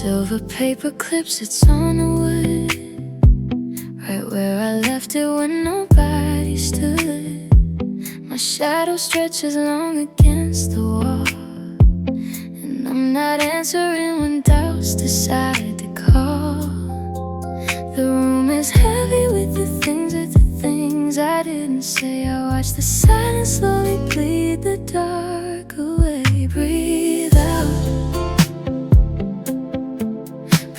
Silver paper clips, it's on the wood, right where I left it when nobody stood. My shadow stretches long against the wall, and I'm not answering when doubts decide to call. The room is heavy with the things I didn't say. I watch the silence slowly bleed the dark away. Breathe out,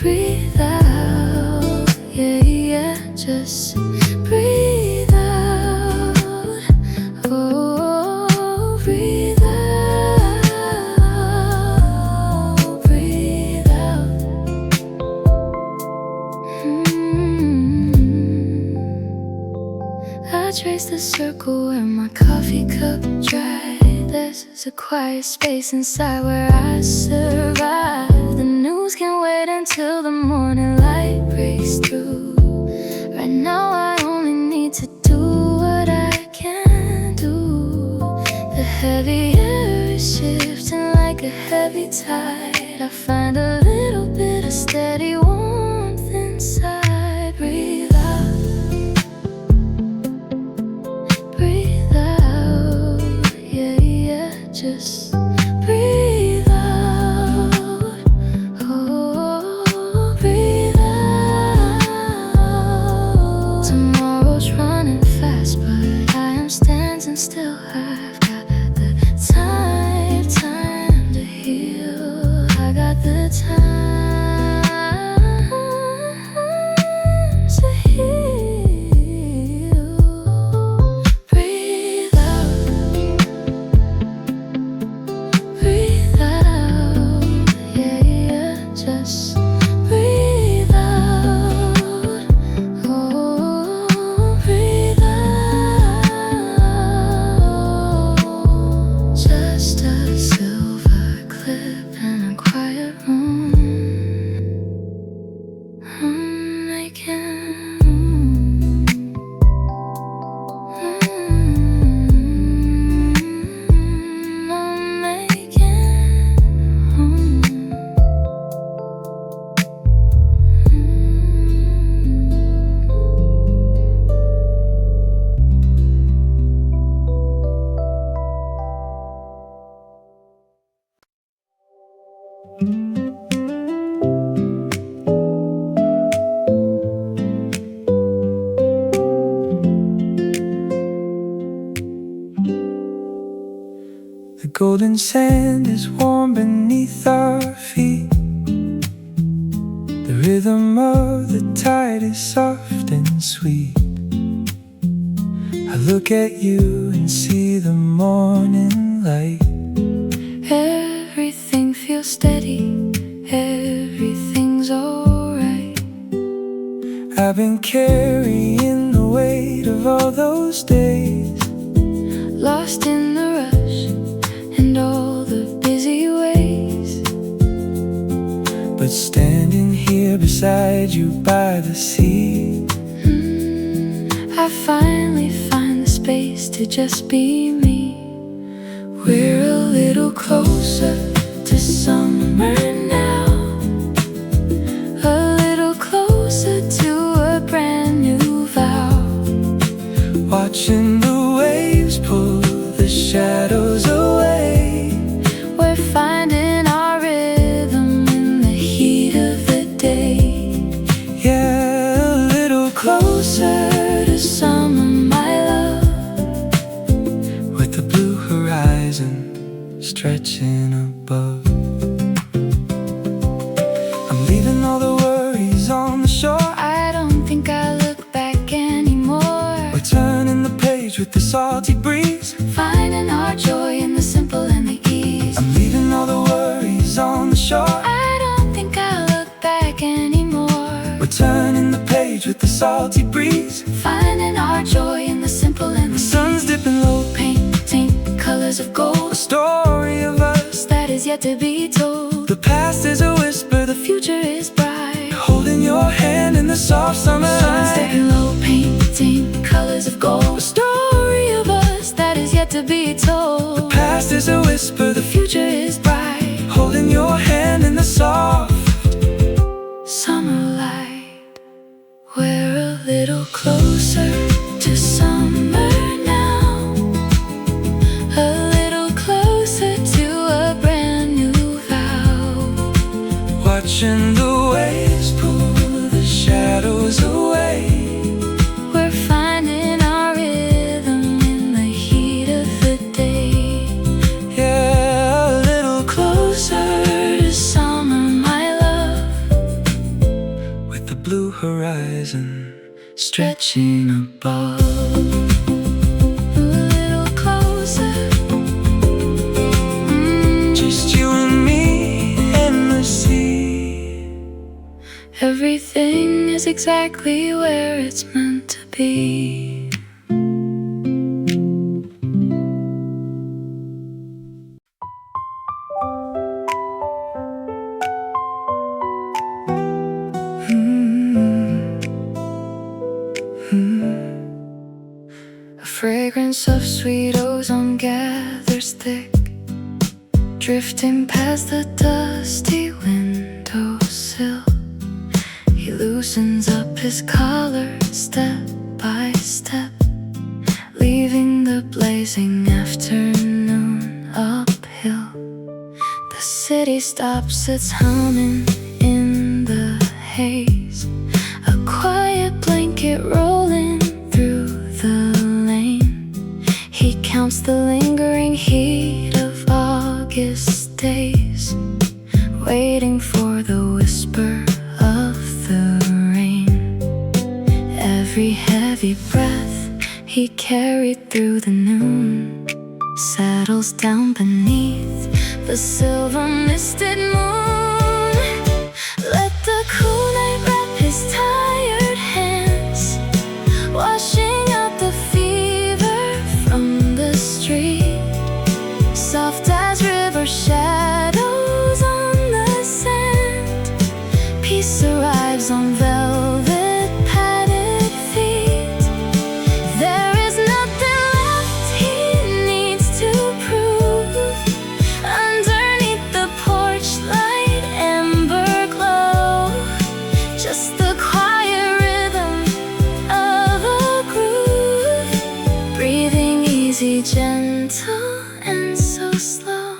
breathe out, yeah, yeah, just breathe out, oh, breathe out, breathe out. I trace the circle where my coffee cup dried. There's a quiet space inside where I survive. The news can wait until the morning light breaks through. Right now I only need to do what I can do. The heavy air is shifting like a heavy tide. I find a little bit of steady warmth inside. Breathe out, breathe out, yeah, yeah, just breathe out, oh, breathe out. Tomorrow's running fast, but I am standing still. I've got the time to heal. I got the time to heal. Breathe out, breathe out, yeah, yeah, just breathe out, oh, breathe out. Just a silver clip in a quiet room. I'm making I'm making The golden sand is warm beneath our feet. The rhythm of the tide is soft and sweet. I look at you and see the morning light. everything feels steady, everything's alright. I've been carrying the weight of all those days, Lost in the rush and all the busy ways. but standing here beside you by the sea, I finally find the space to just be me. We're a little closer to summer now, a little closer to a brand new vow. watching the waves pull the shadows away. We're finding our rhythm in the heat of the day. Yeah, a little Closer to summer, my love. with the blue horizon stretching above. I'm leaving all the worries on the shore. I don't think I look back anymore. We're turning the page with the salty breeze. Finding our joy in the simple and the ease. I'm leaving all the worries on the shore. I don't think I look back anymore. We're turning the page with the salty breeze. Finding our joy in the simple and the Sun's dipping low, painting colors of a gold. story of us. That is yet to be told. The past is a whisper, the Future is bright. holding your hand in the soft summer Sun's light. dipping low, painting colors of gold. A story of us, That is yet to be told. the past is a whisper, the Future is bright. holding your hand in the soft watching the waves pull the shadows away. We're finding our rhythm in the heat of the day. Yeah, a little closer to summer, my love, with the blue horizon stretching above. A little closer. Just you and me and the sea. Everything is exactly where it's meant to be. A fragrance of sweet ozone gathers thick, drifting past the dusty windowsill. He loosens up his collar step by step, leaving the blazing afternoon uphill. The city stops its humming in the haze, a quiet blanket rolling through the lane. He counts the lingering heat of August days, waiting for the whisper of the rain. Every heavy breath he carried through the noon settles down beneath the silver misted moon. Let the cool night wrap his tired hands, washing out the fever from the street. Soft as river shadows on the sand, peace arrives on velvet padded feet. There is nothing left he needs to prove. Underneath the porch light, ember glow, just the quiet rhythm of a groove, breathing easy, gentle, and so slow.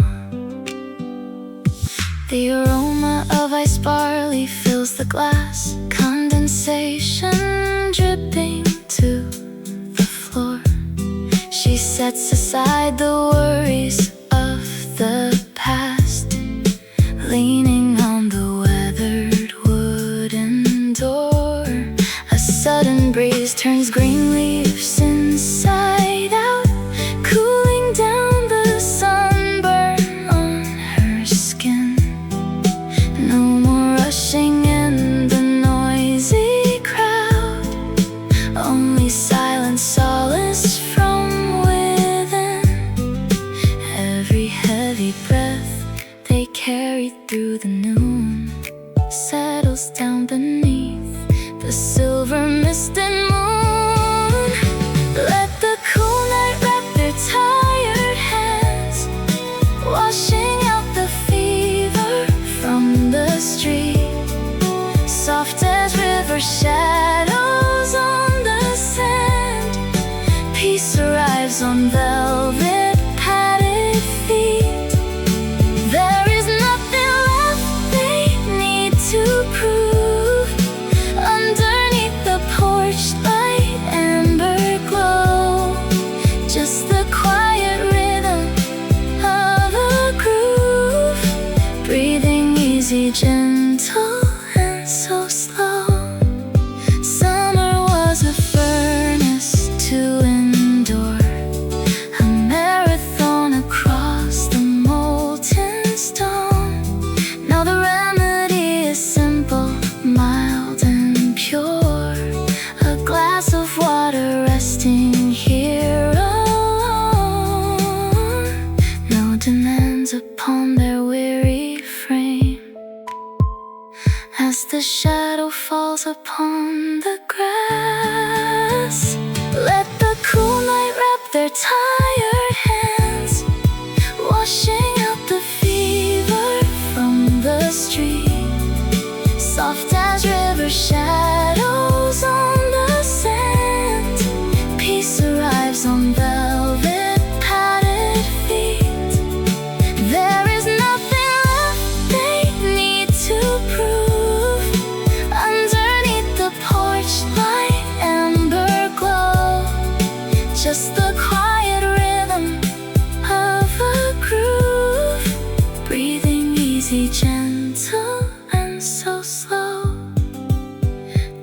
The aroma of ice barley fills the glass, condensation dripping to the floor. She sets aside the worries of the past, leaning on the weathered wooden door. A sudden breeze turns green leaves inside out, cooling down the sunburn on her skin. No more rushing in the noisy crowd, only silent solace from within. Every heavy breath they carry through the noon settles down beneath the silver misted moon. Let the cool night wrap their tired hands, washing out the fever from the street. Soft as river shadows on the sand, peace arrives on velvet padded feet. There is nothing left they need to prove. Underneath the porch light, ember glow, just the quiet rhythm of a groove, breathing easy, gentle, and so slow. Summer was a furnace to endure, a marathon across the molten stone. Now the remedy is simple, mild, and pure, a glass of water resting here alone. No demands upon their weary frame, as the shadow falls upon the grass. Let the cool night wrap their tired hands, washing out the fever from the street. Soft as river shadows on the sand, peace arrives on velvet padded feet. There is nothing left they need to prove.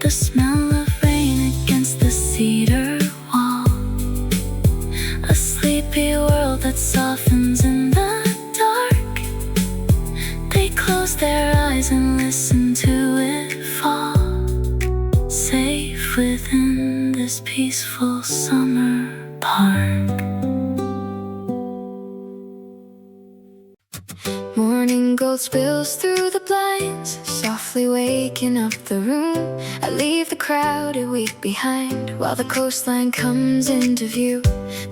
the smell of rain against the cedar wall. A sleepy world that softens in the dark. They close their eyes and listen to it fall, safe within this peaceful summer park. Morning gold spills through the blinds, softly waking up the room. I leave the crowded week behind while the coastline comes into view.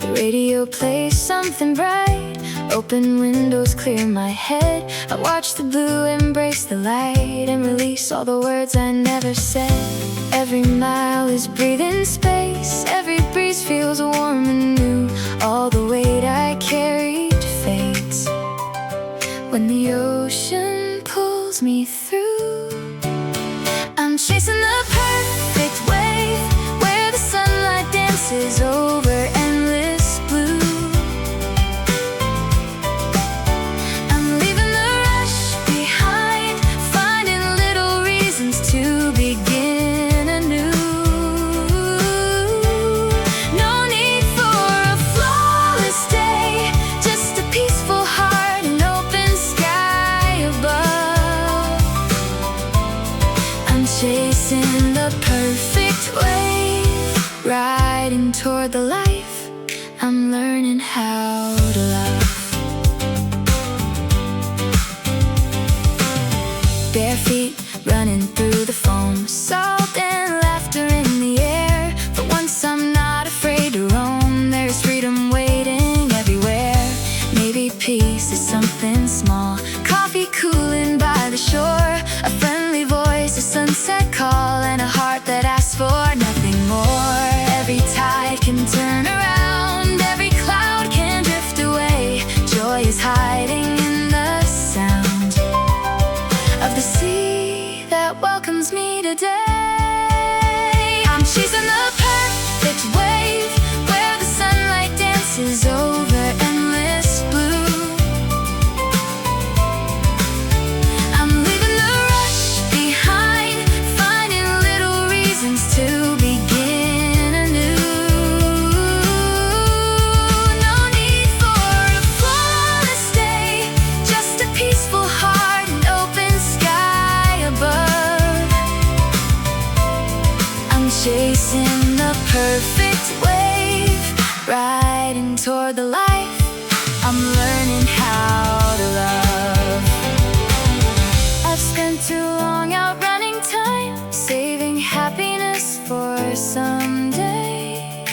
The radio plays something bright, open windows clear my head. I watch the blue embrace the light and release all the words I never said. Every mile is breathing space, every breeze feels warm and new. All the weight I carried fades when the ocean pulls me through. I'm chasing the perfect wave where the sunlight dances over endless blue. I'm leaving the rush behind, finding little reasons to begin anew. No need for a flawless day, just a peaceful heart and open sky above. I'm chasing the perfect wave, riding toward the life I'm learning how to love. Bare feet running through the foam, salt and laughter in the air. But once I'm not afraid to roam, there's freedom waiting everywhere. Maybe peace is something small, coffee cooling by the shore, a friendly voice, a sunset call, and a heart that asks for nothing more. Every tide can turn around, every cloud can drift away. Joy is hiding in the sound of the sea that welcomes me today. I'm chasing the perfect wave where the sunlight dances over endless blue. I'm leaving the rush behind, finding little reasons to begin anew. No need for a flawless day, just a peaceful heart and open sky above. I'm chasing the perfect wave, riding toward the life I'm learning how to love. I've spent too long outrunning time, saving happiness for someday.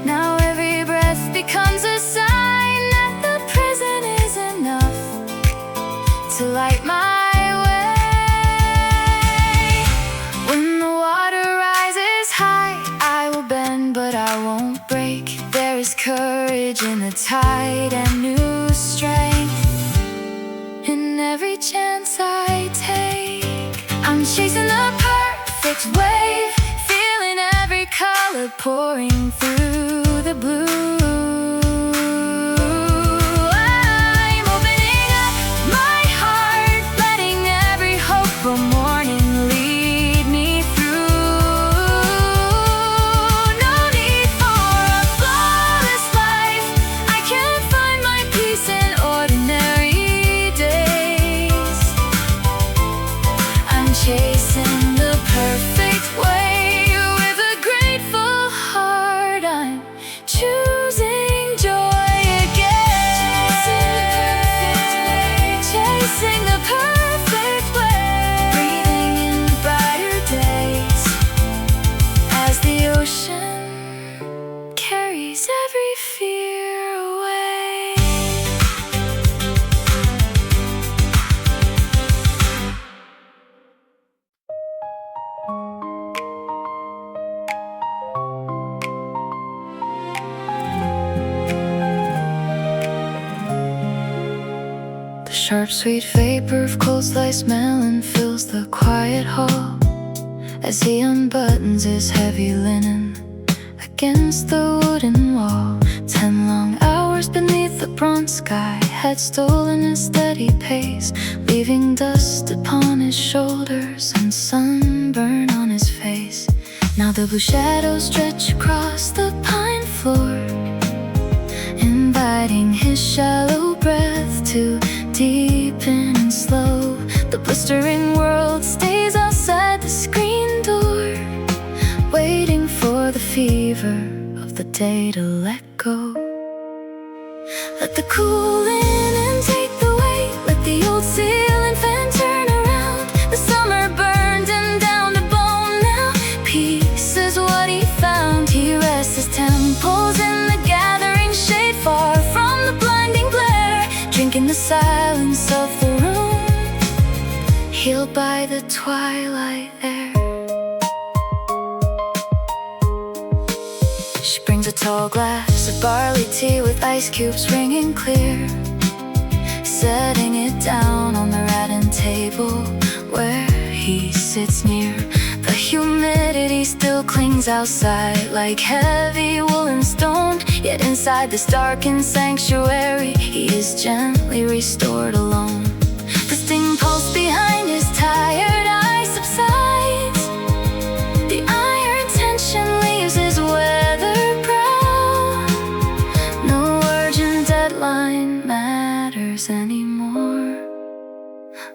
Now every breath becomes a sign that the present is enough to light my way. When the water rises high, I will bend but I won't break. There is courage in the tide and new strength in every chance I take. I'm chasing the perfect wave, feeling every color pouring through the blue. I'm opening up my heart, letting every hopeful morning lead me through. No need for a flawless life, I can find my peace in ordinary days. I'm chasing the perfect way with a grateful heart. I'm choosing joy again. Chasing the perfect way, breathing in brighter days as the ocean carries every fear away. The sharp sweet vapor of coleslaw smelling fills the quiet hall as he unbuttons his heavy linen against the wooden wall. 10 long hours beneath the bronze sky had stolen his steady pace, leaving dust upon his shoulders and sunburn on his face. Now the blue shadows stretch across the pine floor, inviting his shallow breath to deepen and slow. The blistering world stays outside the screen door, waiting for the fever of the day to let go. Let the cool in and take the weight. Let the old ceiling fan turn around. The summer burned him down to bone now. Peace is what he found. He rests his temples in the gathering shade, far from the blinding glare, drinking the silence of the room, healed by the twilight air. She brings a tall glass of barley tea with ice cubes ringing clear, setting it down on the rattan table where he sits near. The humidity still clings outside like heavy woolen stone, yet inside this darkened sanctuary he is gently restored alone. The sting pulse behind his tired eye subsides. The iron tension leaves his weather brow. No urgent deadline matters anymore,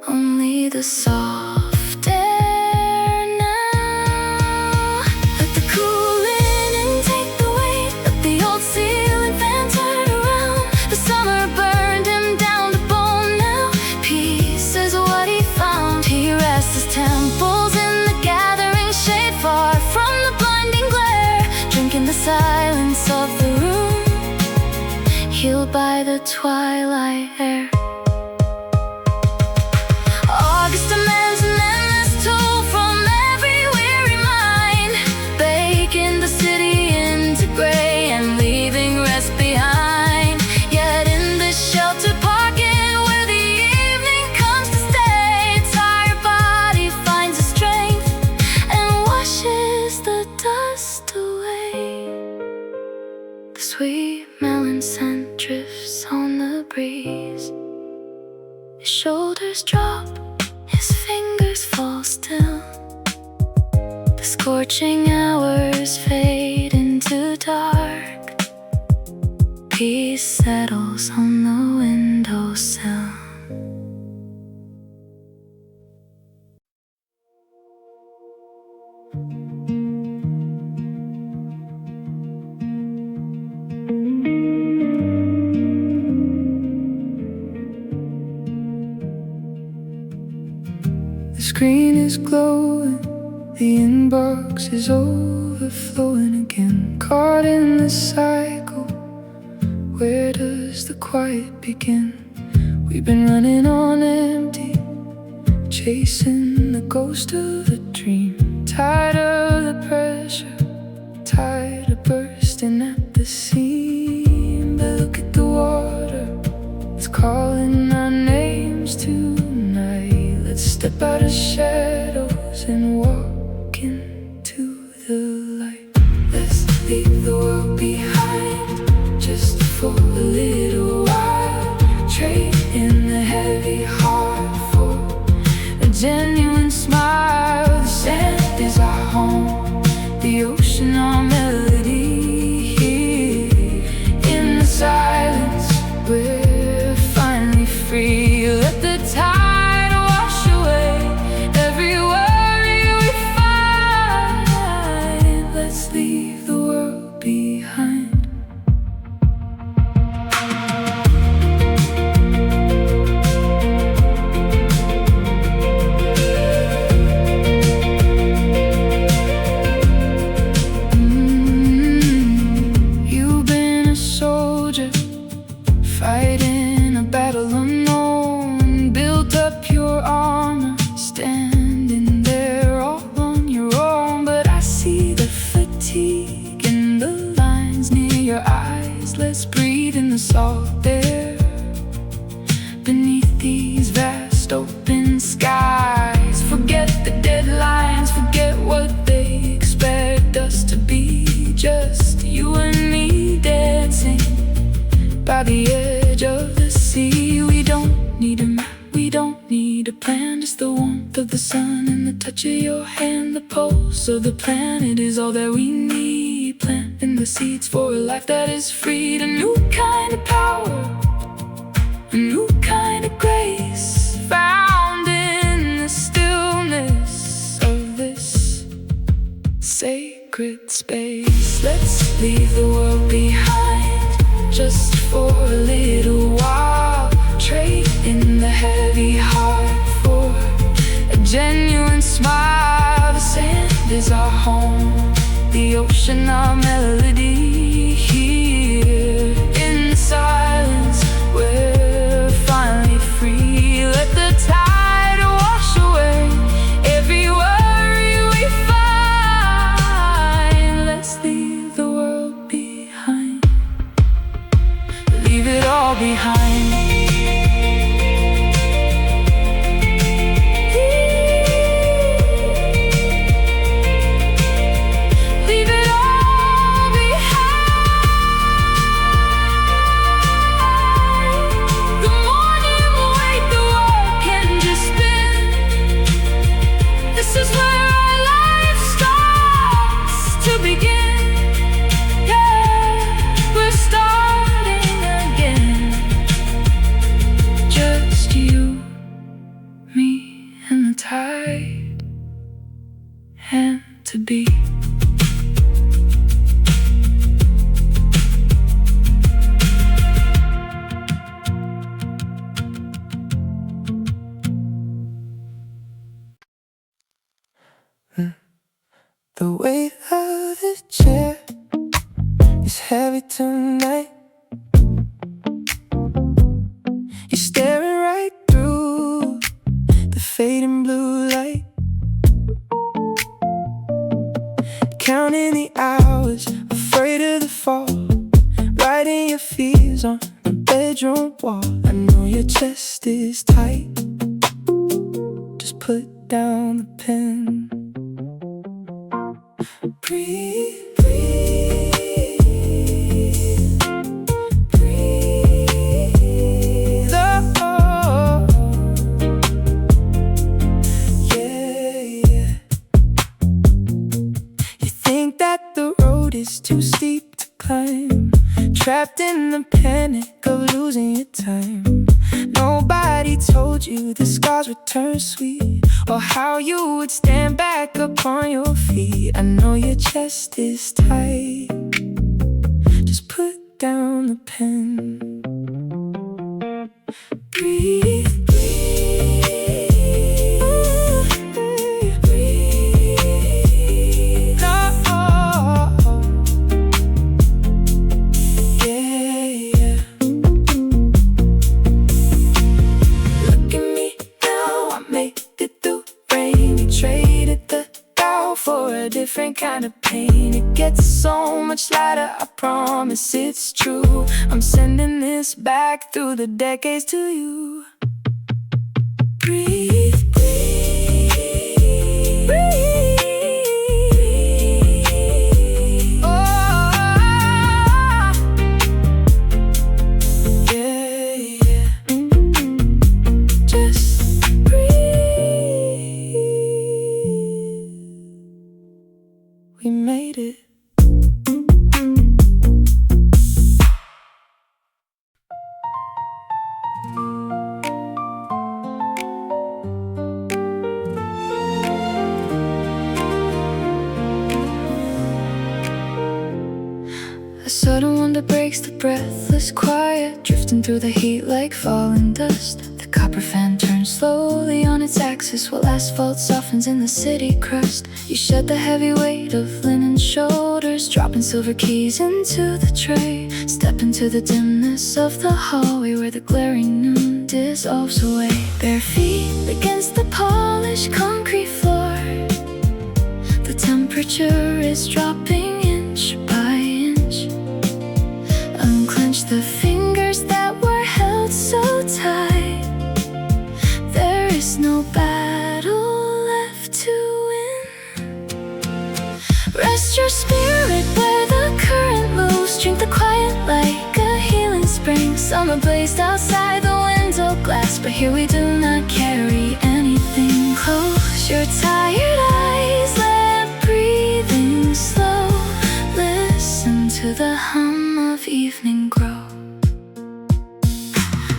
only the soft air now. Let the cool in and take the weight. Let the old ceiling fan turn around. The summer burned him down to bone now. Peace is what he found. He rests his temples in the gathering shade, far from the blinding glare, drinking the silence of the room, healed by the twilight air. August demands an endless toll from every weary mind, baking the city into gray and leaving rest behind. Yet in this sheltered pocket where the evening comes to stay, a tired body finds a strength and washes the dust away. The sweet melon scent drifts on the breeze. His shoulders drop, his fingers fall still. The scorching hours fade into dark. Peace settles on the windowsill. The screen is glowing, the inbox is overflowing again. Caught in the cycle, where does the quiet begin? We've been running on empty, chasing the ghost of a dream. Tired of the pressure, tired of bursting at the seam. But look at the water, it's calling our names tonight. Let's step out of shadows and walk into the light. Let's leave the world behind, just for a little while. Trading the heavy heart for a genuine smile. The sand is our home, the ocean our melody. In the silence, we're finally free. Let the tide wash away every worry we find. Let's leave the world behind. the sun and the touch of your hand. The pulse of the planet is all that we need. Planting the seeds for a life that is freed. A new kind of power, a new kind of grace, found in the stillness of this sacred space. Let's leave the world behind, just for a little while. Trade in the heavy heart for a genuine smile. The sand is our home, the ocean our melody. Here in the silence we're finally free. Let the tide wash away every worry we find. Let's leave the world behind, leave it all behind. Tide and to be. The weight of the chair is heavy tonight. You're staring right through the fading blue light, counting the hours, afraid of the fall, writing your fears on the bedroom wall. I know your chest is tight, just put down the pen. Breathe, breathe, breathe. Oh, yeah, yeah. You think that the road is too steep to climb, trapped in the panic of losing your time. Nobody told you the scars would turn sweet, or how you would stand back upon your feet. I know your chest is tight, just put down the pen. Breathe, breathe, breathe. Oh, yeah, yeah. Look at me now, I made it through rain. You traded the doubt for a different kind of pain. It gets so much lighter, I promise it's true. I'm sending this back through the decades to you. Breathe, breathe, breathe. Oh, yeah, yeah. Just breathe. We made it. A sudden wonder breaks the breathless quiet, drifting through the heat like falling dust. The copper fan turns slowly on its axis, while asphalt softens in the city crust. You shed the heavy weight of linen shoulders, dropping silver keys into the tray. Step into the dimness of the hallway, where the glaring noon dissolves away. Bare feet against the polished concrete floor, the temperature is dropping inch by inch. Unclench the fingers that were held so tight. There is no battle left to win. Rest your spirit where the current moves. Drink the quiet like a healing spring. Summer blazed outside the window glass, but here we do not carry anything close. Close your tired eyes, let breathing slow. Listen to the hum of evening grow.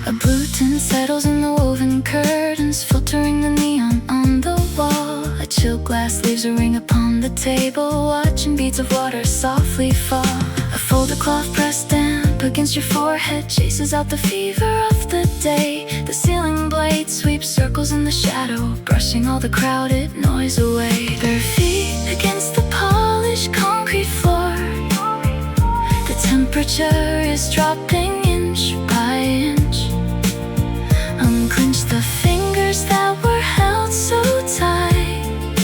A blue tint settles in the woven curtains, filtering the neon on the wall. A chill glass leaves a ring upon the table, watching beads of water softly fall. A folded cloth pressed damp against your forehead chases out the fever of the day. The ceiling blade sweeps circles in the shadow, brushing all the crowded noise away. Bare feet against the polished concrete floor, the temperature is dropping inch by inch. Unclench the fingers that were held so tight.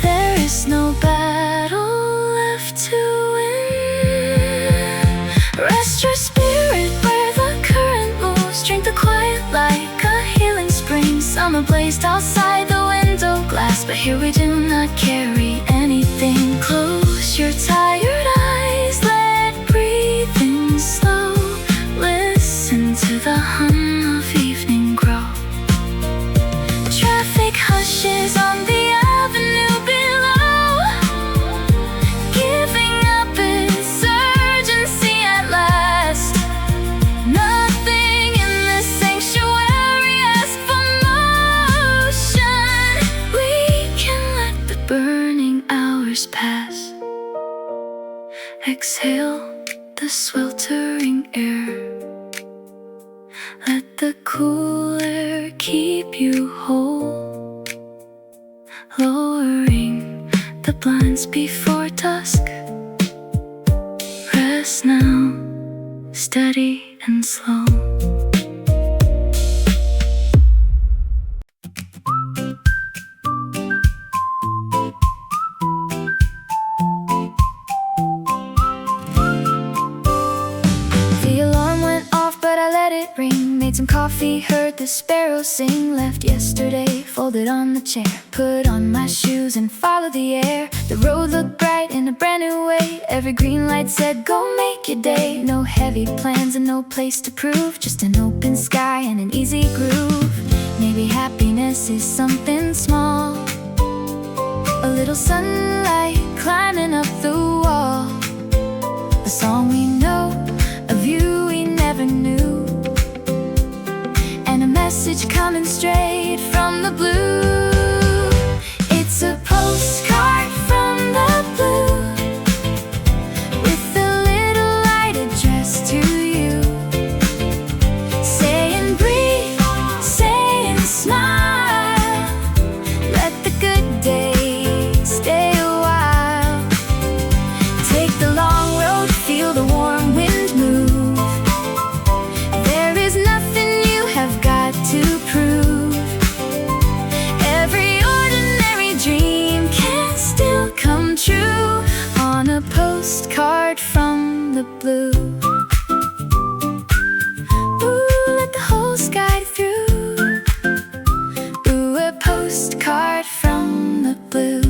There is no battle left to win. Rest your spirit where the current moves. Drink the quiet like a healing spring. Summer blazed outside the window glass, but here we do not carry anything. Close your tired eyes, let breathing slow. Listen to the hum of evening grow. Traffic hushes on the avenue below, giving up its urgency at last. Nothing in this sanctuary asks for motion. We can let the burning hours pass. Exhale the sweltering air. Let the cool air keep you whole. Lowering the blinds before dusk. Rest now, steady and slow. The alarm went off, but I let it ring. Made some coffee, heard the sparrows sing. Left yesterday, folded on the chair. Put on my shoes and followed the air. The road looked bright in a brand new way. Every green light said, go make your day. No heavy plans and no place to prove, just an open sky and an easy groove. Maybe happiness is something small, a little sunlight climbing up the wall. A song we know, a view we never knew, and a message coming straight from the blue. It's a postcard from the blue, with a little light addressed to you, saying breathe, saying smile. Let the good days stay a while. Take the long road, feel the warm wind move. There is nothing you have got to prove. Every ordinary dream can still come true on a postcard from the blue. Ooh, let the holes guide through. Ooh, a postcard from the blue.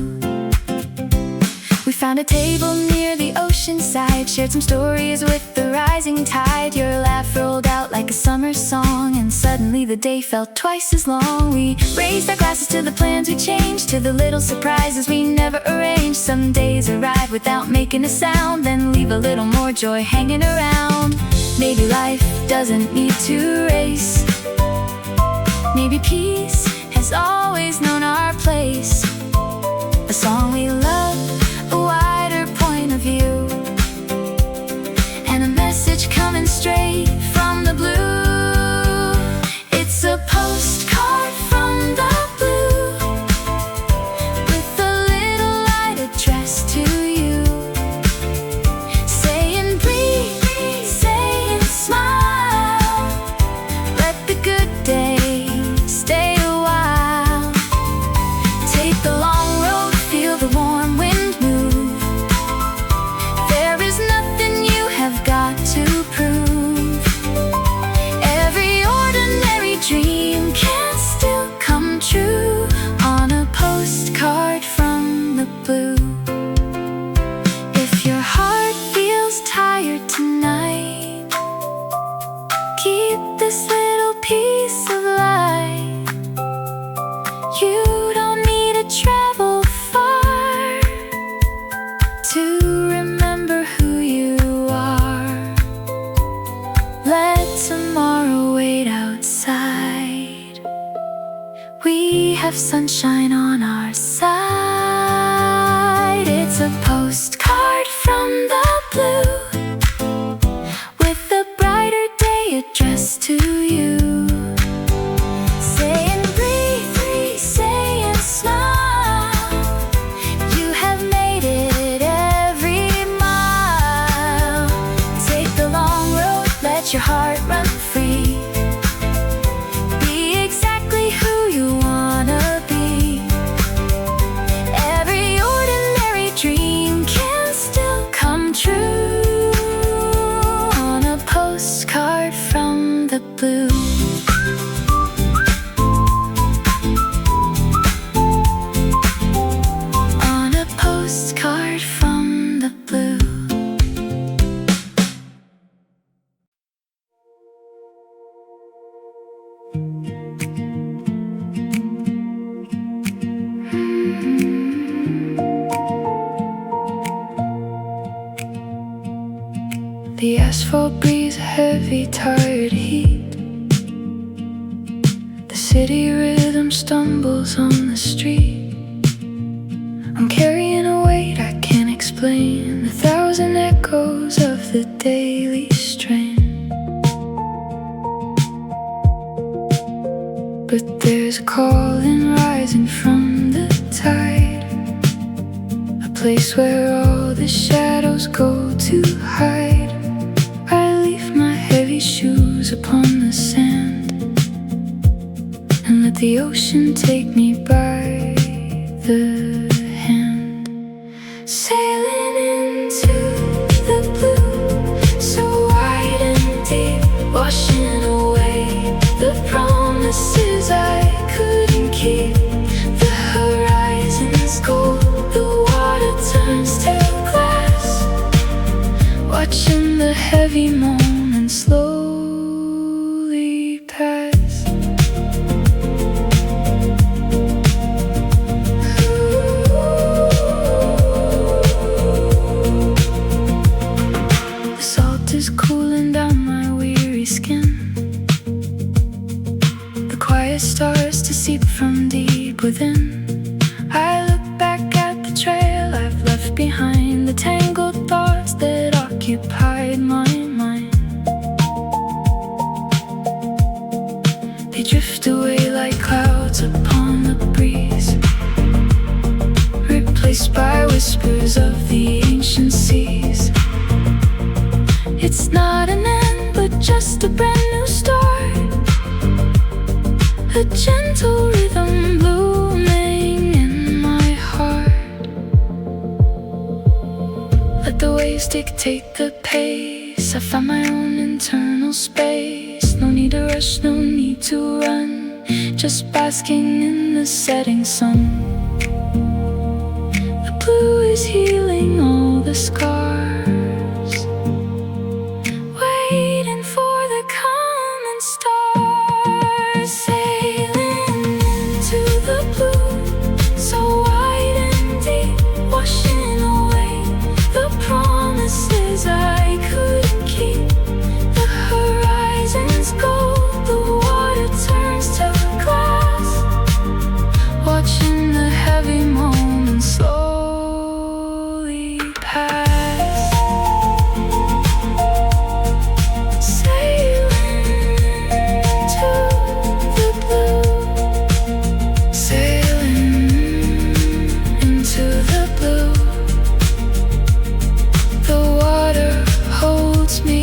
We found a table near the ocean side, shared some stories with the rising tide. Your laugh rolled out like a summer song, and suddenly the day felt twice as long. We raised our glasses to the plans we changed, to the little surprises we never arranged. Some days arrive without making a sound, then leave a little more joy hanging around. Maybe life doesn't need to race. Maybe peace has always known our place. A song we love, a wider point of view, and a message coming straight from the blue. It's a postcard from the blue, with a little light addressed to you, saying breathe, saying smile. Let the good days stay a while. your heart run free. Be exactly who you wanna be. Every ordinary dream can still come true on a postcard from the blue. On a postcard from the blue. The asphalt breathes a heavy, tired heat. The city rhythm stumbles on the street. I'm carrying a weight I can't explain, the thousand echoes of the daily strain. But there's a calling rising from the tide, a place where all the shadows go to hide. I leave my heavy shoes upon the sand and let the ocean take me by the hand. Sailing into the blue, so wide and deep, washing away the promises I couldn't keep. The horizon's gold, the water turns to glass, watching the heavy moments slowly pass. The salt is cooling down my weary skin. The quiet starts to seep from deep within. I look back at the trail I've left behind, the tangled thoughts that occupied my mind. They drift away like clouds upon the breeze, replaced by whispers of the ancient seas. It's not an end, but just a brand new start, a gentle rhythm blooming in my heart. Let the waves dictate the pace, I find my own internal space. No need to rush, no need to run, just basking in the setting sun. The blue is healing all the scars, waiting for the common stars. Sailing into the blue, so wide and deep, washing away the promises I couldn't keep. The horizon's gold, the water turns to glass, watching the heavy moments slowly pass. Sailing into the blue, sailing into the blue. The water holds me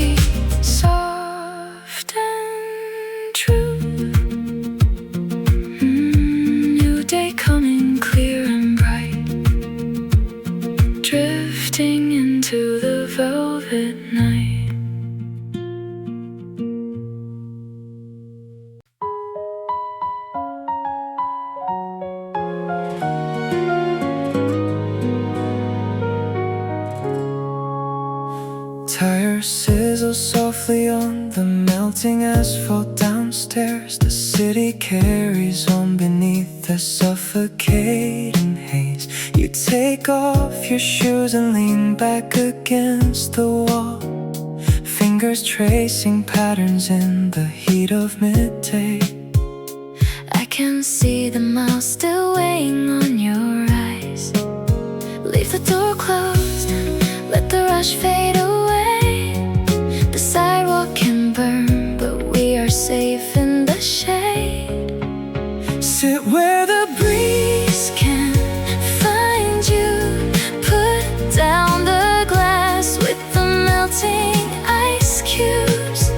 soft and true. New day coming clear and bright, drifting into the velvet night. Tires sizzle softly on the melting asphalt downstairs. The city carries on beneath the suffocating haze. You take off your shoes and lean back against the wall, fingers tracing patterns in the heat of midday. I can see the miles still weighing on your eyes. Leave the door closed, let the rush fade away. The sidewalk can burn, but we are safe in the shade. Sit where the Breeze can find you. Put down the glass with the melting ice cubes.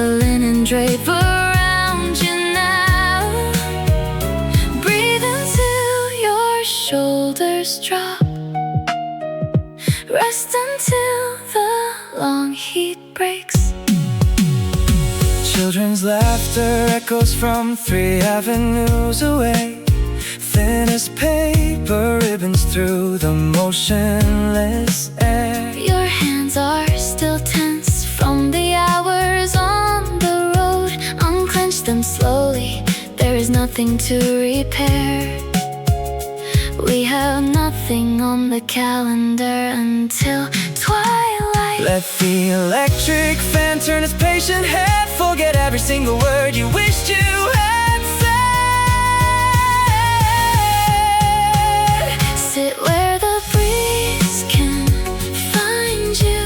the linen drape around you now. Breathe until your shoulders drop. Rest until the long heat breaks. Children's laughter echoes from 3 avenues away. Thin as paper ribbons through the motionless air. Your hands are still tense from the hours on the road. Unclench them slowly, there is nothing to repair. We have nothing on the calendar until twilight. Let the electric fan turn its patient head. Forget every single word you wished you had said. Sit where the breeze can find you.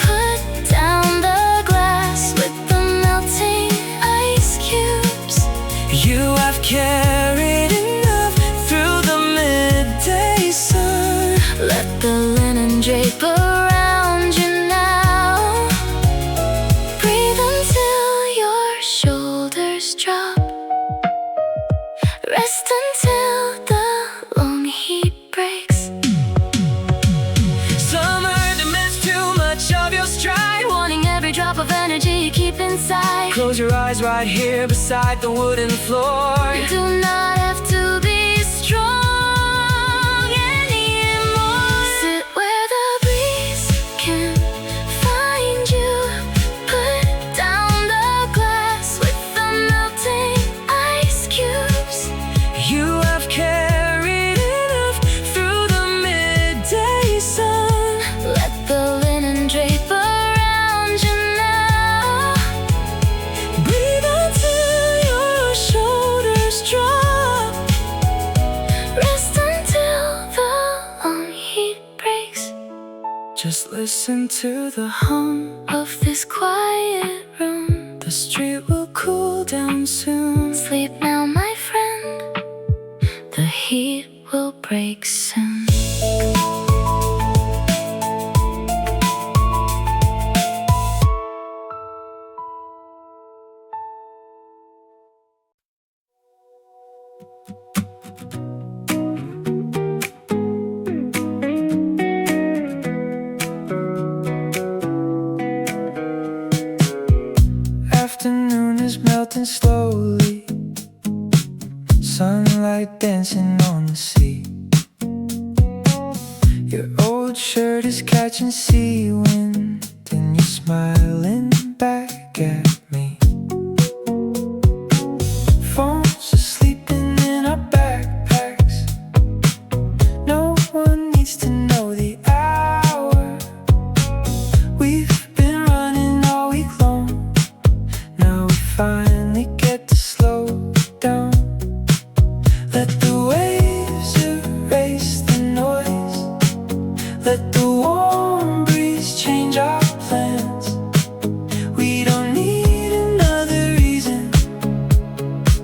Put down the glass with the melting ice cubes. You have carried enough through the midday sun. Let the linen drape around you now. Breathe until your shoulders drop. Rest until the long heat breaks. Summer demands too much of your stride, Wanting every drop of energy you keep inside. Close your eyes right here beside the wooden floor. You do not have to be strong anymore. Sit where the breeze can find you. Put down the glass with the melting ice cubes. You have carried enough through the midday sun. Let the linen drape around you now. Breathe until your shoulders drop. Rest until the long heat breaks. Just listen to the hum Of this quiet room, The street will cool down soon. sleep now, my friend. The heat will break soon. Afternoon is melting slowly, sunlight dancing on the sea. Your old shirt is catching sea wind, and you're smiling back at me. Phones are sleeping in our backpacks. No one needs to know the hour. We've been running all week long. Now we finally get to slow down. Let the waves erase the noise. Let the warm breeze change our plans. We don't need another reason,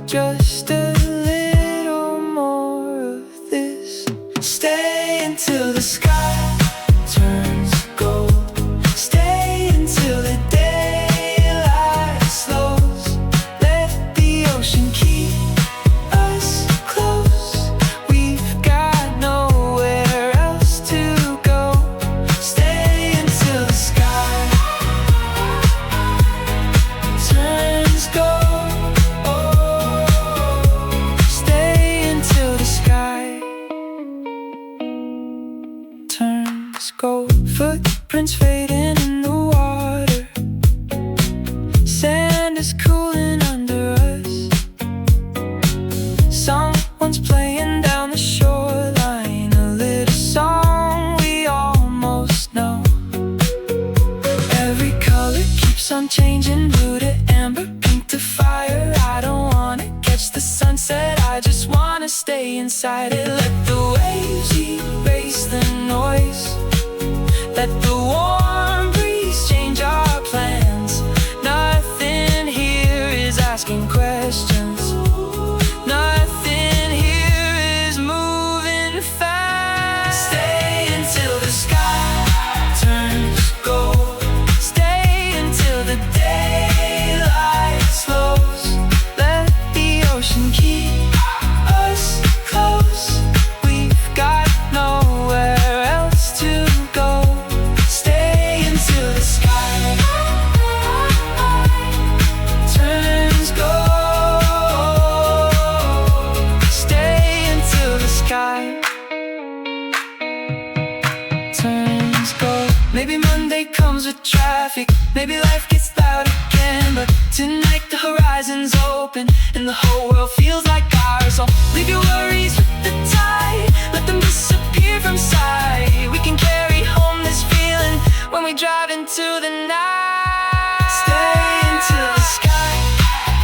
just a little more of this. Stay until the sky turns gold. Stay until the daylight slows. Let the ocean keep us close. We've got nowhere else to go. Stay until the sky turns gold. Stay until the sky turns gold. Footprints fading in the water. Sand is cooling under us. Someone's playing down the shoreline, a little song we almost know. Every color keeps on changing, blue to amber, pink to fire. I don't wanna catch the sunset, I just wanna stay inside it. Let the waves erase the noise. Let the warm breeze change our plans. Nothing here is asking questions. Nothing here is moving fast. Stay until the sky turns gold. Stay until the day traffic, maybe life gets loud again. But tonight the horizon's open and the whole world feels like ours. So leave your worries with the tide, let them disappear from sight. We can carry home this feeling when we drive into the night. Stay until the sky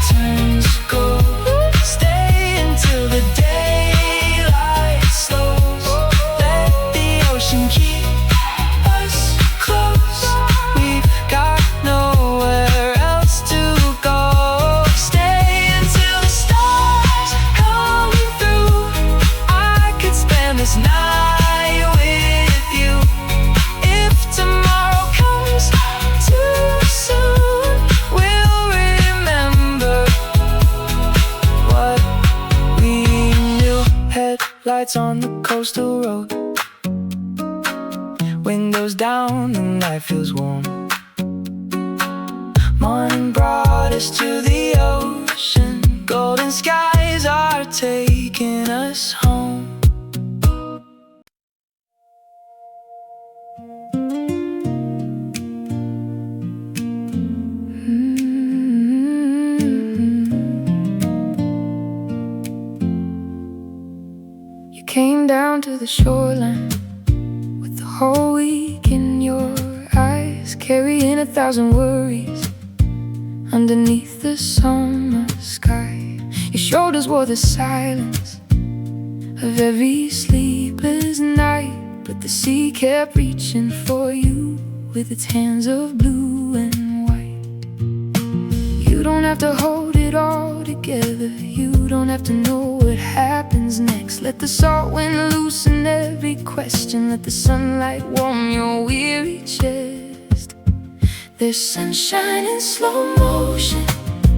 turns gold. Stay until the daylight slows. Let the ocean keep us close. We've got nowhere else to go. Stay until the stars come through. I could spend this night with you. If tomorrow comes too soon, we'll remember what we knew. Headlights on the coastal road, windows down, the night feels warm. Morning brought us to the ocean. Golden skies are taking us home. You came down to the shoreline with the whole week in your eyes, carrying 1,000 worries underneath the summer sky. Your shoulders wore the silence of every sleepless night, but the sea kept reaching for you with its hands of blue and white. You don't have to hold it all together, you don't have to know what happens next. Let the salt wind loosen every question, let the sunlight warm your weary chest. There's sunshine in slow motion,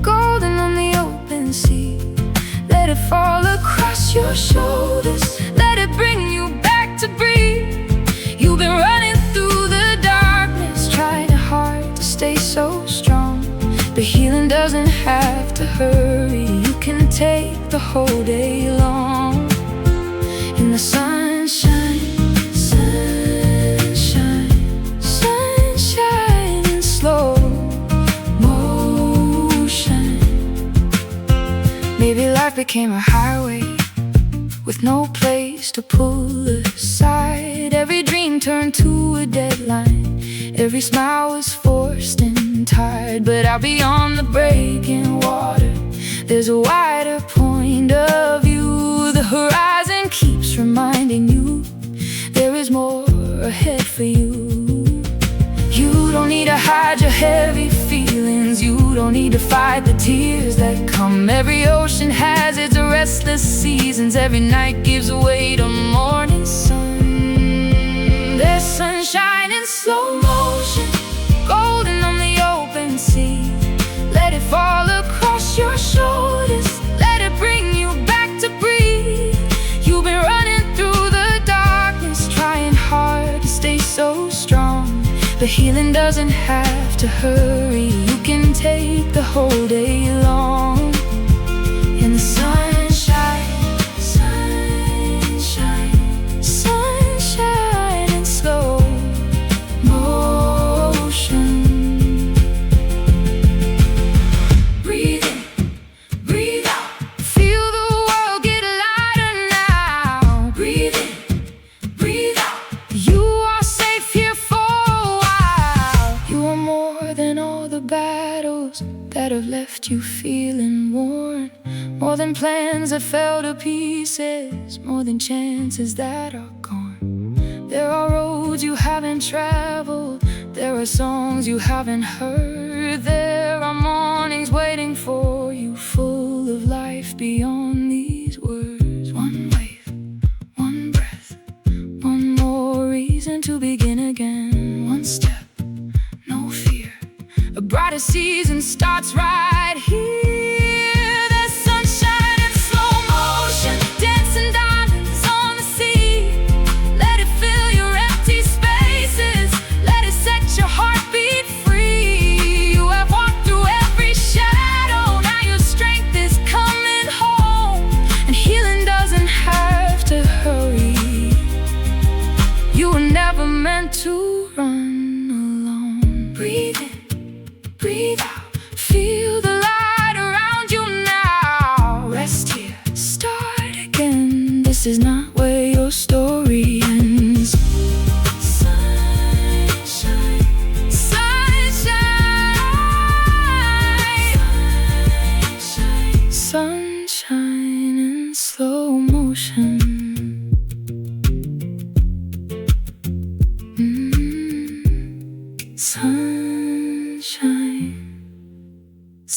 golden on the open sea. Let it fall across your shoulders, let it bring you back to breathe. You've been running through the darkness, trying hard to stay so strong. But healing doesn't have to hurry, you can take the whole day long. In the sunshine, sunshine, sunshine in slow motion. Maybe life became a highway with no place to pull aside. Every dream turned to a deadline, every smile was forced and tired. But out beyond the breaking water, there's a wider point of view. The horizon keeps reminding you there is more ahead for you. You don't need to hide your heavy feelings, you don't need to fight the tears that come. Every ocean has its restless seasons, every night gives way to morning sun. There's sunshine in slow motion, golden on the open sea. Let it fall across your shoulders, let it bring you back to breathe. You've been running through the darkness, trying hard to stay so strong. But healing doesn't have to hurry, you can take the whole day long. In the sunshine, sunshine, sunshine in slow motion. Breathe in, breathe out, feel the world get lighter now. Breathe in, breathe out, you are safe here for a while. You are more than all the battles that have left you feeling worn, more than plans that fell to pieces, more than chances that are gone. There are roads you haven't traveled, there are songs you haven't heard. There are mornings waiting for you, full of life beyond these words. One wave, one breath, one more reason to begin again. One step, no fear, a brighter season starts right here. There's sunshine in slow motion, dancing diamonds on the sea. Let it fill your empty spaces, let it set your heart beat free. You have walked through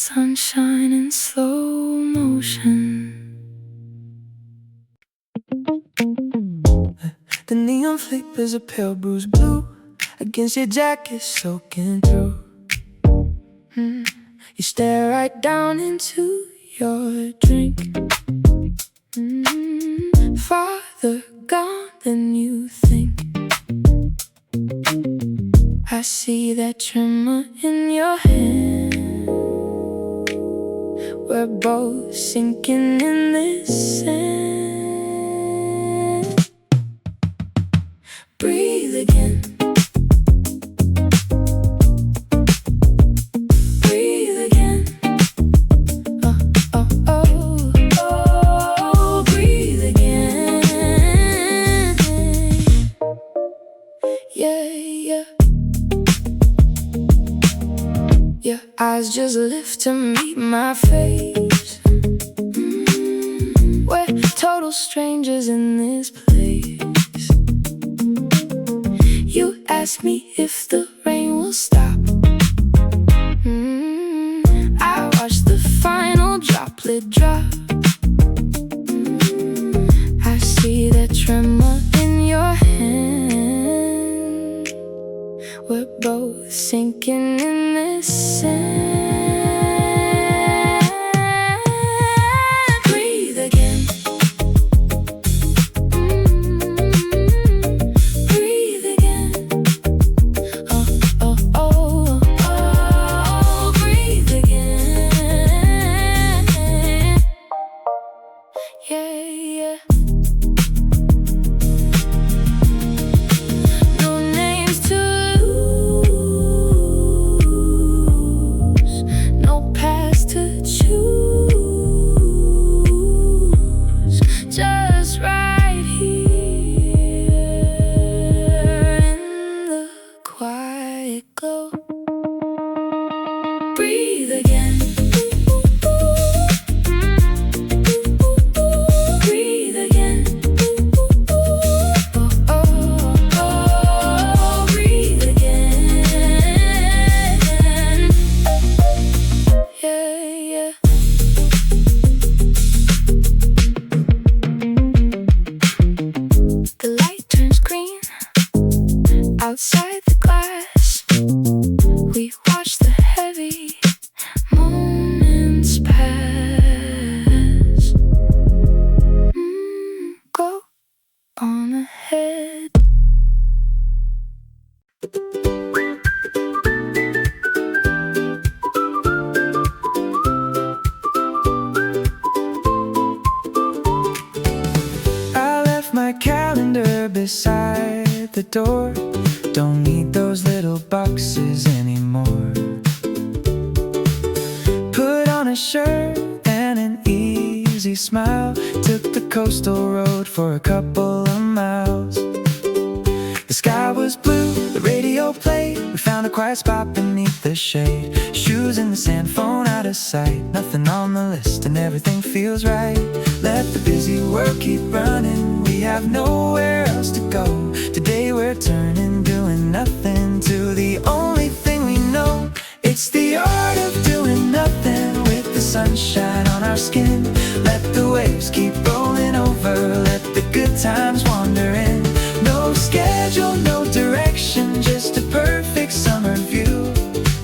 sunshine in slow motion. The neon flickers a pale bruised blue against your jacket soaking through. You stare right down into your drink. Farther gone than you think. I see that tremor in your hand. We're both sinking in this sand. Breathe again. Breathe again. Oh, oh, oh, oh, breathe again. Yeah, yeah. Your eyes just lift to meet my face. We're total strangers in this place. You ask me if the rain will stop. I watch the final droplet drop. I see that tremor in your hand. We're both sinking in this sand. Breathe again. Breathe again. Oh, oh, oh, oh, breathe again. Yeah, yeah. No names to lose, no past to choose. Just right here in the quiet glow. Breathe again. Breathe again. Oh, oh, oh, breathe again. Yeah, yeah. The light turns green outside the glass. We watch the heavy moments pass. Go on ahead. I left my calendar beside the door. Don't need those little boxes anymore. Put on a shirt and an easy smile. Took the coastal road for a couple of miles. The sky was blue, the radio played. We found a quiet spot beneath the shade. Shoes in the sand, phone out of sight. Nothing on the list and everything feels right. Let the busy world keep running. We have nowhere else to go. Today we're turning, doing nothing to the only thing we know. It's the art of doing nothing with the sunshine on our skin. Let the waves keep rolling over. Let the good times wander in. No schedule, no direction, just a perfect summer view.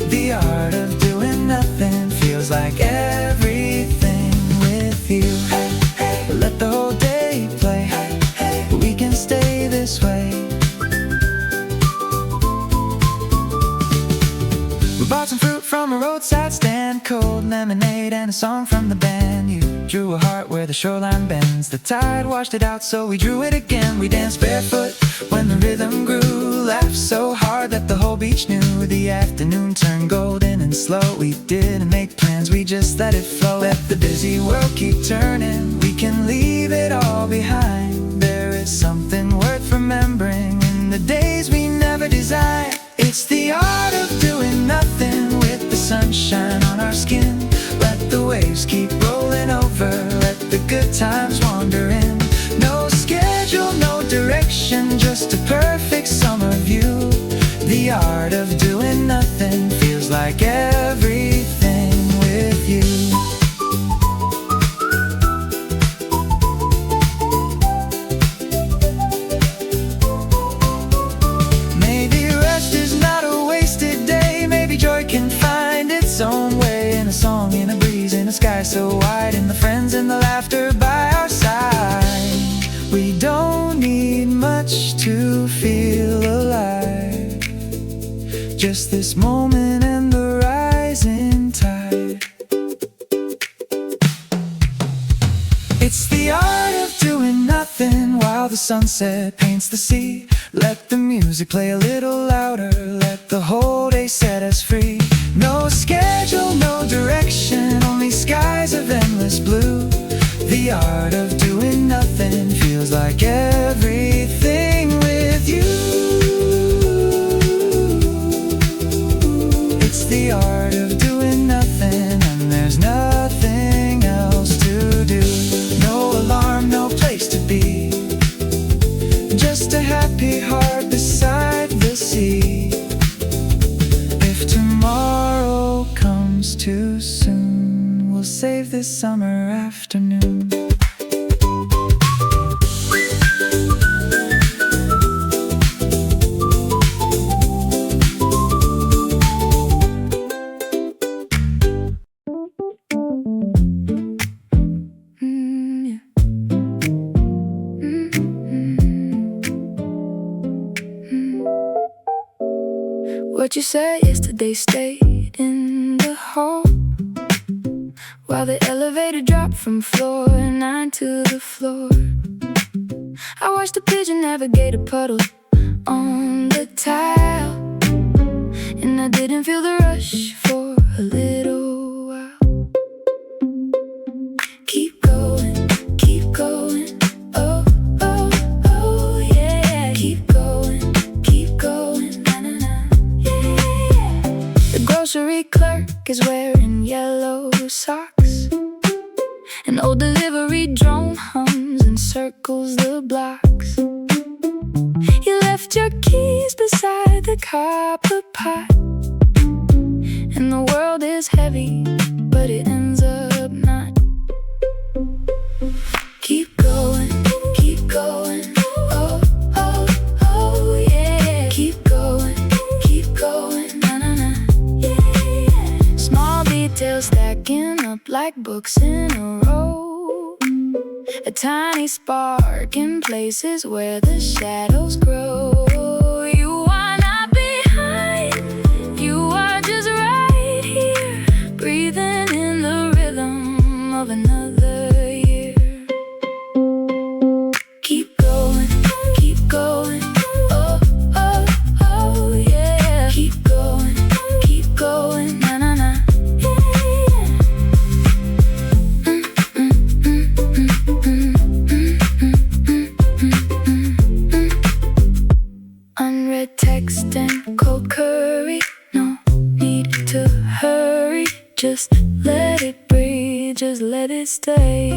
The art of doing nothing feels like everything with you. Hey, hey, let the whole day play. Hey, hey, we can stay this way. We bought some fruit from a roadside stand, cold lemonade and a song from the band. You drew a heart where the shoreline bends. The tide washed it out, so we drew it again. We danced barefoot when the rhythm grew. Laughed so hard that the whole beach knew. The afternoon turned golden and slow. We didn't make plans, we just let it flow. Let the busy world keep turning. We can leave it all behind. There is something worth remembering in the days we never designed. It's the art of doing nothing with the sunshine on our skin. Let the waves keep rolling over. Let the good times wander in. No schedule, no direction, just a perfect summer view. The art of doing nothing feels like everything with sky so wide, and the friends and the laughter by our side. We don't need much to feel alive, just this moment and the rising tide. It's the art of doing nothing while the sunset paints the sea. Let the music play a little louder, let the whole day set us free. No schedule, no direction, only skies of endless blue. The art of doing nothing feels like everything with you. It's the art of doing nothing, and there's nothing else to do. No alarm, no place to be, just a happy heart beside the sea. If tomorrow comes too soon, we'll save this summer afternoon. What you said yesterday stayed in the hall, while the elevator dropped from floor 9 to the floor. I watched a pigeon navigate a puddle on the tile, and I didn't feel the rush for a little while. Keep going, keep going, oh, oh, oh, yeah. Keep going, na-na-na, yeah. The grocery clerk is wearing yellow socks, an old delivery drone hums and circles the blocks. You left your keys beside the copper pot, and the world is heavy, but it ends up not. Keep going, oh, oh, oh, yeah. Keep going, na-na-na, yeah. Small details stacking up like books in a row, a tiny spark in places where the shadows grow. You are not behind, you are just right here, breathing in the rhythm of another year. Keep going, oh, oh, oh, yeah. Keep going, na-na-na, yeah. Unread text and cold curry, no need to hurry. Just let it breathe, just let it stay.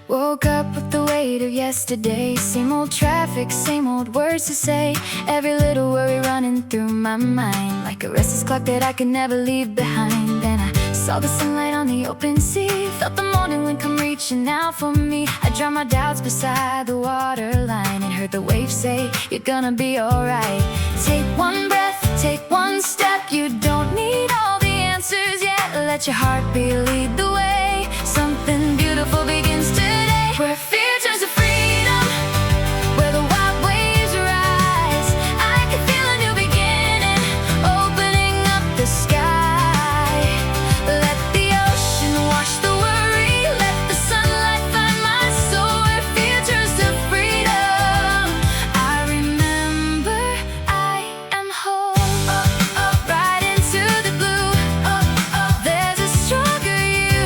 Woke up with the weight of yesterday, same old traffic, same old words to say. Every little worry running through my mind, like a restless clock that I could never leave behind. And I saw the sunlight on the open sea, felt the morning wind come reaching out for me. I drowned my doubts beside the waterline and heard the waves say, you're gonna be alright. Take one breath, take one step, you don't need all the answers yet. Let your heartbeat lead the way, something beautiful begins today. Where fear turns to freedom, where the wild waves rise, I can feel a new beginning, opening up the sky. Let the ocean wash the worry, let the sunlight find my soul. Where fear turns to freedom, I remember I am whole. Right into the blue, there's a stronger you.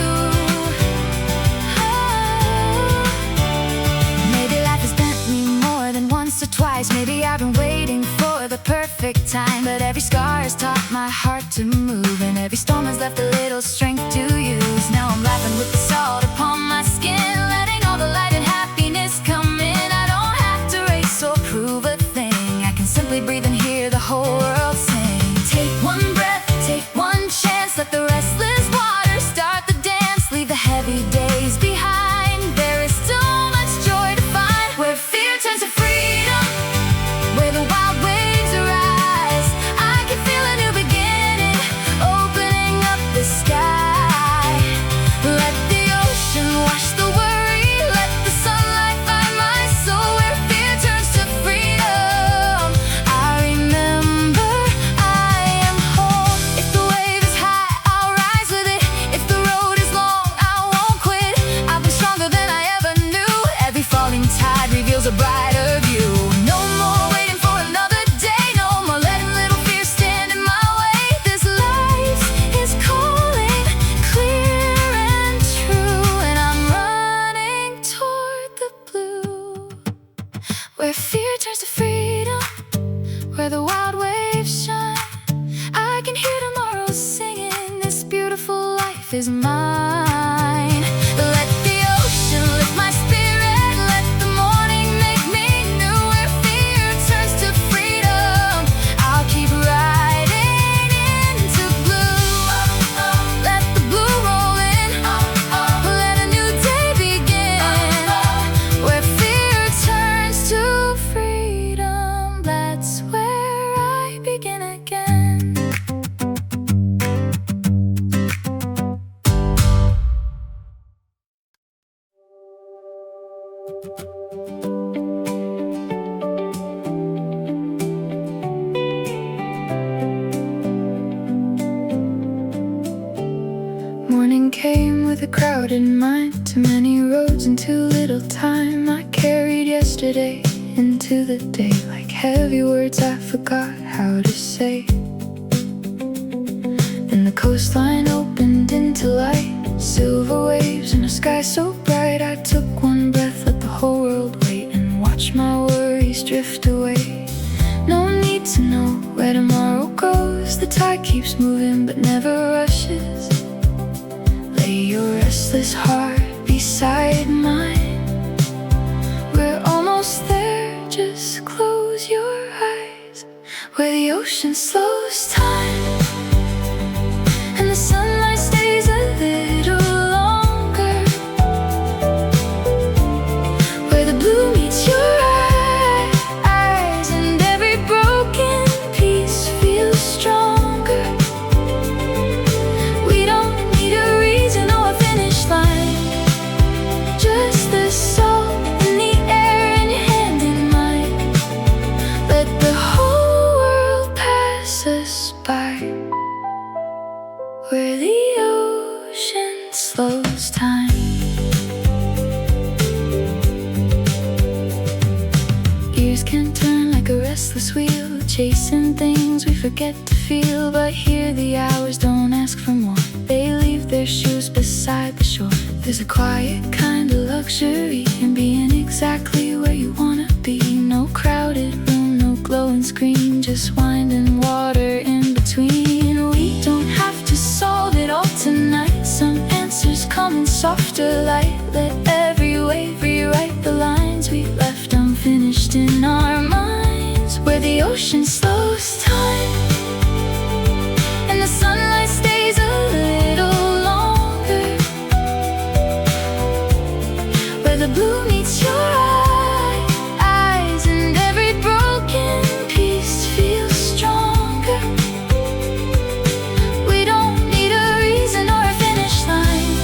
Maybe life has bent me more than once or twice. Maybe I've been waiting for the perfect time, but every scar has taught my heart to move, and every storm has left a little strength to use. Now I'm laughing with the salt upon my skin, letting all the light and happiness come in. I don't have to race or prove a thing, I can simply breathe and hear the whole world sing. Take one breath, take one chance, let the restless waters start the dance. Leave the heavy days behind, there is where fear turns to freedom, where the wild waves shine. I can hear tomorrow singing, this beautiful life is mine. Let the ocean lift my spirit, let the morning make me new, where fear turns to freedom. I'll keep riding into blue. Let the blue roll in, let a new day begin, where fear turns to freedom. That's where I begin again. Morning came with a crowded mind, too many roads and too little time. I carried yesterday into the day like heavy words I forgot how to say. Then the coastline opened into light, silver waves and a sky so bright. I took one breath, let the whole world wait, and watch my worries drift away. No need to know where tomorrow goes, the tide keeps moving but never rushes. Lay your restless heart beside mine, we're almost there, just close your eyes. Where the ocean slows time and the sunlight stays a little longer, where the blue meets your eyes and every broken piece feels stronger. We don't need a reason or a finish line, just the salt in the air and your hand in mine. Let the whole world pass us by, where the ocean slows time. Years can turn like a restless wheel, chasing things we forget to feel. But here the hours don't ask for more, they leave their shoes beside the shore. There's a quiet kind of luxury in being exactly where you wanna be. No crowded room, no glowing screen, just winding water in between. We don't have to solve it all tonight, some answers come in softer light. Let every wave rewrite the lines we left unfinished in our minds, where the ocean slows time and the sunlight stays a little longer, where the blue meets your eyes and every broken piece feels stronger. We don't need a reason or a finish line,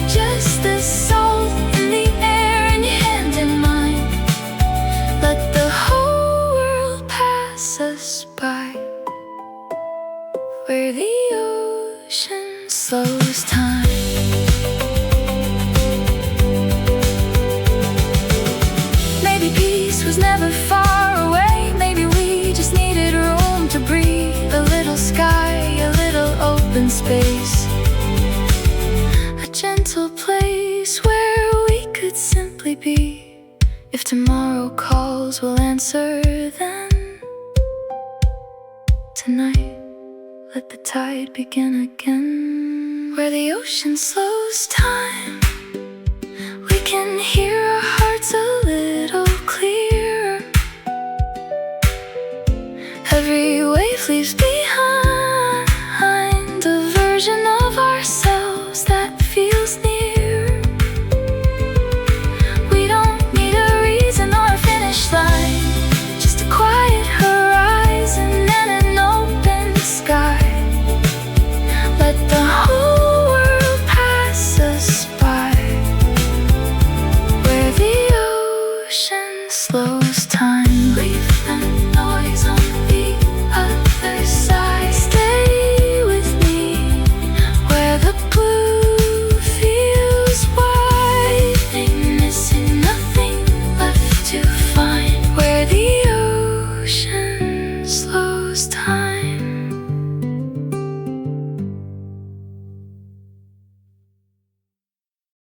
just the salt in the air and your hand in mine. Let the whole world pass us by, where the ocean slows time. Maybe peace was never far away, maybe we just needed room to breathe. A little sky, a little open space, a gentle place where we could simply be. If tomorrow calls, we'll answer then. Tonight, let the tide begin again, where the ocean slows time. We can hear our hearts a little clearer, every wave leaves behind a version of ourselves that feels near. We don't need a reason or a finish line, just a quiet horizon and an open sky. Let the whole world pass us by, where the ocean slows time. Breathe and know